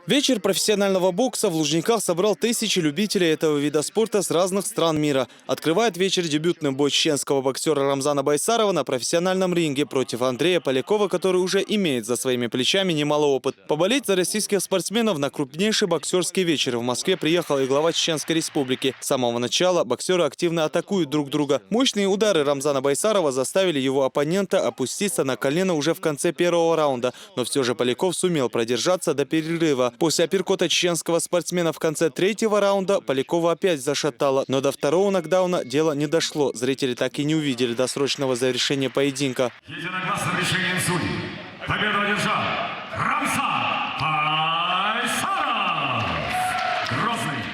Вечер профессионального бокса в Лужниках собрал тысячи любителей этого вида спорта с разных стран мира. Открывает вечер дебютный бой чеченского боксера Рамзана Байсарова на профессиональном ринге против Андрея Полякова, который уже имеет за своими плечами немалый опыт. Поболеть за российских спортсменов на крупнейший боксерский вечер в Москве приехал и глава Чеченской Республики. С самого начала боксеры активно атакуют друг друга. Мощные удары Рамзана Байсарова заставили его оппонента опуститься на колено уже в конце первого раунда. Но все же Поляков сумел продержаться до перерыва. После апперкота чеченского спортсмена в конце третьего раунда Полякова опять зашатало. Но до второго нокдауна дело не дошло. Зрители так и не увидели досрочного завершения поединка. Единогласным решением судей победу одержал Рамзан Байсаров. Грозный.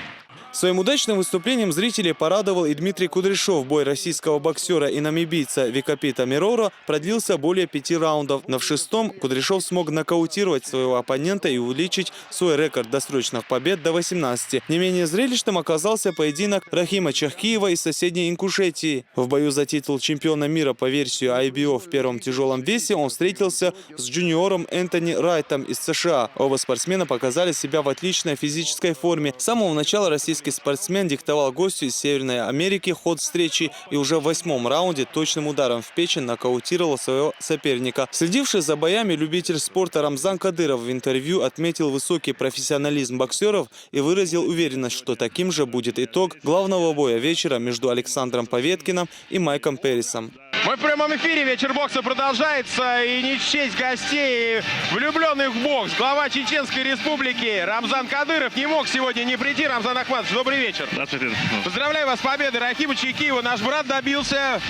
Своим удачным выступлением зрителей порадовал и Дмитрий Кудряшов. Бой российского боксера и намибийца Викапита Мирора продлился более 5 раундов. Но в шестом Кудряшов смог нокаутировать своего оппонента и увеличить свой рекорд досрочных побед до 18. Не менее зрелищным оказался поединок Рахима Чахкиева из соседней Ингушетии. В бою за титул чемпиона мира по версии IBO в первом тяжелом весе он встретился с джуниором Энтони Райтом из США. Оба спортсмена показали себя в отличной физической форме. С самого начала российский спортсмен диктовал гостю из Северной Америки ход встречи и уже в 8-м раунде точным ударом в печень нокаутировал своего соперника. Следивший за боями любитель спорта Рамзан Кадыров в интервью отметил высокий профессионализм боксеров и выразил уверенность, что таким же будет итог главного боя вечера между Александром Поветкиным и Майком Перрисом. Мы в прямом эфире, вечер бокса продолжается, и не честь гостей, влюбленных в бокс. Глава Чеченской Республики Рамзан Кадыров не мог сегодня не прийти. Рамзан Ахматович, добрый вечер. Здравствуйте. Поздравляю вас с победой Рахима Чахкиева. Наш брат добился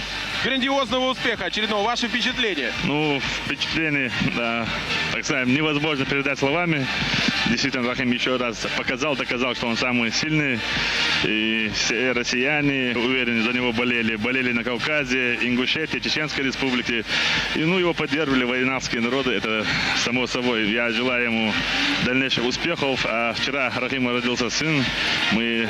грандиозного успеха очередного. Ваши впечатления? Ну, впечатление, да, так сказать, невозможно передать словами. Действительно, Рахим еще раз доказал, что он самый сильный. И все россияне, уверен, за него болели на Кавказе, Ингушетии, Чеченской Республике. И, его поддерживали воинавские народы, это само собой. Я желаю ему дальнейших успехов. А вчера Рахима родился сын. Мы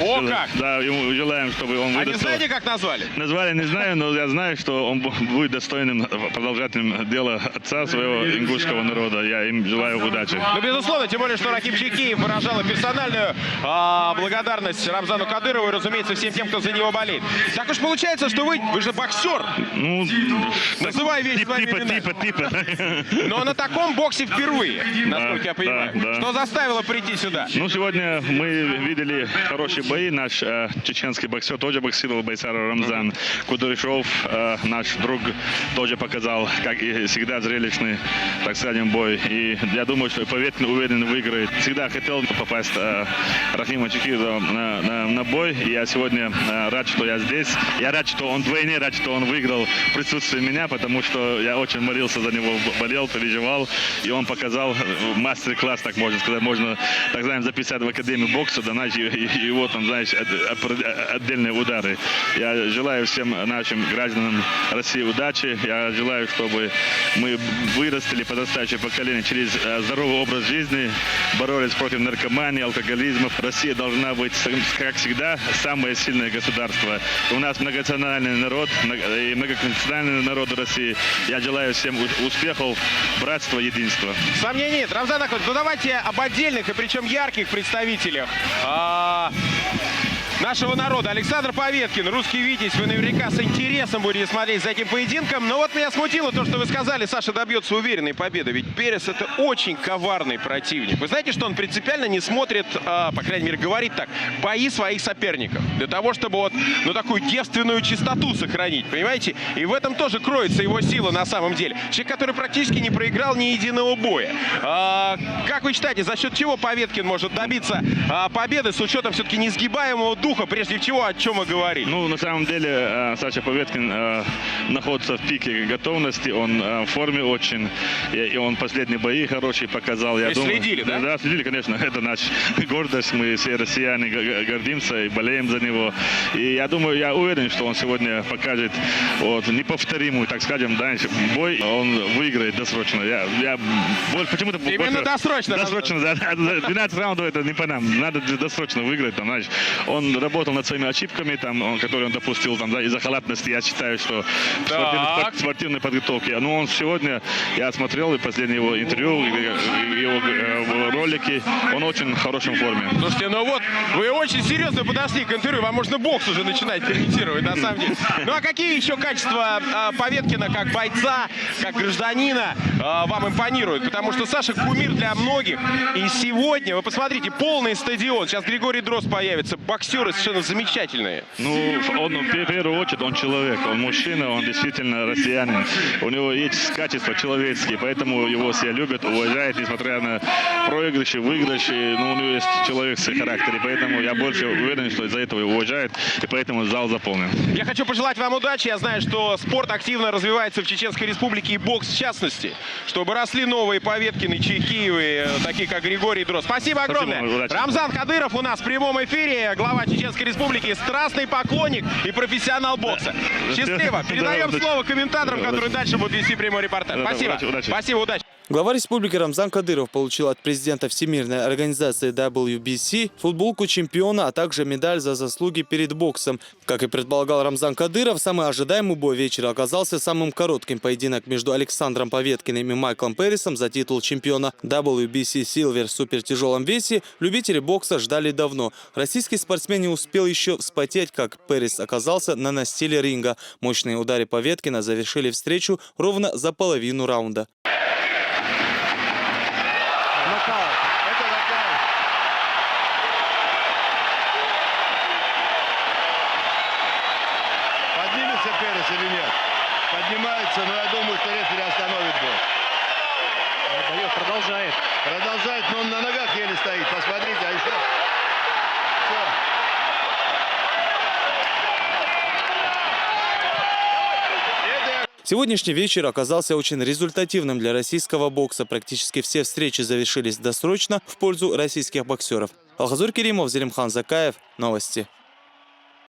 да, ему желаем, чтобы он вырос. А не знаете, как назвали? Назвали не знаю, но я знаю, что он будет достойным продолжателем дела отца своего ингушского народа. Я им желаю удачи. Ну, безусловно, тем более, что Рахим Чахкиев выражал персональную благодарность Рамзану Кадырову и, разумеется, всем тем, кто за него болеет. Так уж получается, что вы же боксер. Ну, называй вещи своими именами. Но на таком боксе впервые, насколько я понимаю. Да. Что заставило прийти сюда? Ну, сегодня мы видели хорошие бои. Наш чеченский боксер тоже боксировал, Байсаров Рамзан. Кудряшов, наш друг, тоже показал, как и всегда, зрелищный, так скажем, бой. И я думаю, что Поветкин уверенно выиграет. Всегда хотел попасть Рахима Чахкиева на бой. И я сегодня рад, что я здесь. Я рад, что он вдвойне рад, что он выиграл в присутствии меня, потому что я очень молился за него, болел, переживал. И он показал мастер-класс, так можно сказать. Можно, так знаем, записать в Академию бокса, да, и вот там, знаешь, отдельные удары. Я желаю всем нашим гражданам России удачи. Я желаю, чтобы мы вырастили подрастающее поколение через здоровый образ жизни, боролись против наркомании, алкоголизма. Россия должна быть, как всегда, самое сильное государство. У нас многонациональный народ и многоконфессиональный народ России. Я желаю всем успехов, братства, единства. Сомнений нет. Рамзан Ахматович, ну давайте об отдельных и причем ярких представителях нашего народа. Александр Поветкин, русский витязь. Вы наверняка с интересом будете смотреть за этим поединком. Но вот меня смутило то, что вы сказали, Саша добьется уверенной победы. Ведь Перес — это очень коварный противник. Вы знаете, что он принципиально не смотрит, по крайней мере, говорит так, бои своих соперников. Для того, чтобы вот, такую девственную чистоту сохранить, понимаете? И в этом тоже кроется его сила на самом деле. Человек, который практически не проиграл ни единого боя. Как вы считаете, за счет чего Поветкин может добиться победы с учетом все-таки несгибаемого духа, прежде всего, о чем мы говорили? Ну, на самом деле, Саша Поветкин находится в пике готовности, он в форме очень, и он последние бои хорошие показал. Я думаю, следили, да? Да, следили, конечно, это наша гордость, мы все россияне гордимся и болеем за него. И я думаю, я уверен, что он сегодня покажет неповторимую, так скажем, бой, он выиграет досрочно. Почему-то именно досрочно? Досрочно, да. 12 раундов это не по нам, надо досрочно выиграть, там, знаешь. Он работал над своими ошибками, которые он допустил из-за халатности. Я считаю, что спортивной подготовки. Но он сегодня, я смотрел и последнее его интервью, его ролик, ролики. Он очень в хорошем форме. Слушайте, ну вот, вы очень серьезно подошли к интервью. Вам можно бокс уже начинать комментировать, на самом деле. Ну а какие еще качества Поветкина как бойца, как гражданина вам импонируют? Потому что Саша кумир для многих. И сегодня, вы посмотрите, полный стадион. Сейчас Григорий Дрозд появится. Боксеры совершенно замечательные. Ну, он в первую очередь он человек, он мужчина, он действительно россиянин. У него есть качества человеческие, поэтому его все любят, уважают, несмотря на проигрыши, выигрыши. Ну, у него есть человеческий характер, и поэтому я больше уверен, что из-за этого его уважают, и поэтому зал заполнен. Я хочу пожелать вам удачи. Я знаю, что спорт активно развивается в Чеченской Республике, и бокс в частности, чтобы росли новые Поветкины, Чайкиевы, такие как Григорий Дрозд. Спасибо огромное. Удачи. Рамзан Кадыров у нас в прямом эфире, глава Чеченской Республики, страстный поклонник и профессионал бокса. Счастливо. Передаем слово комментаторам, которые дальше будут вести прямой репортаж. Спасибо. Удачи. Спасибо, удачи. Глава республики Рамзан Кадыров получил от президента Всемирной организации WBC футболку чемпиона, а также медаль за заслуги перед боксом. Как и предполагал Рамзан Кадыров, самый ожидаемый бой вечера оказался самым коротким. Поединок между Александром Поветкиным и Майклом Перрисом за титул чемпиона WBC Silver в супертяжелом весе любители бокса ждали давно. Российский спортсмен не успел еще вспотеть, как Перрис оказался на настиле ринга. Мощные удары Поветкина завершили встречу ровно за половину раунда. Поднимется Перрис или нет? Поднимается, но я думаю, что рефери остановит бой. Дает, продолжает. Продолжает, но он на ногах еле стоит. Посмотрите, а еще... Все. Сегодняшний вечер оказался очень результативным для российского бокса. Практически все встречи завершились досрочно в пользу российских боксеров. Алхазур Керимов, Зелимхан Закаев. Новости.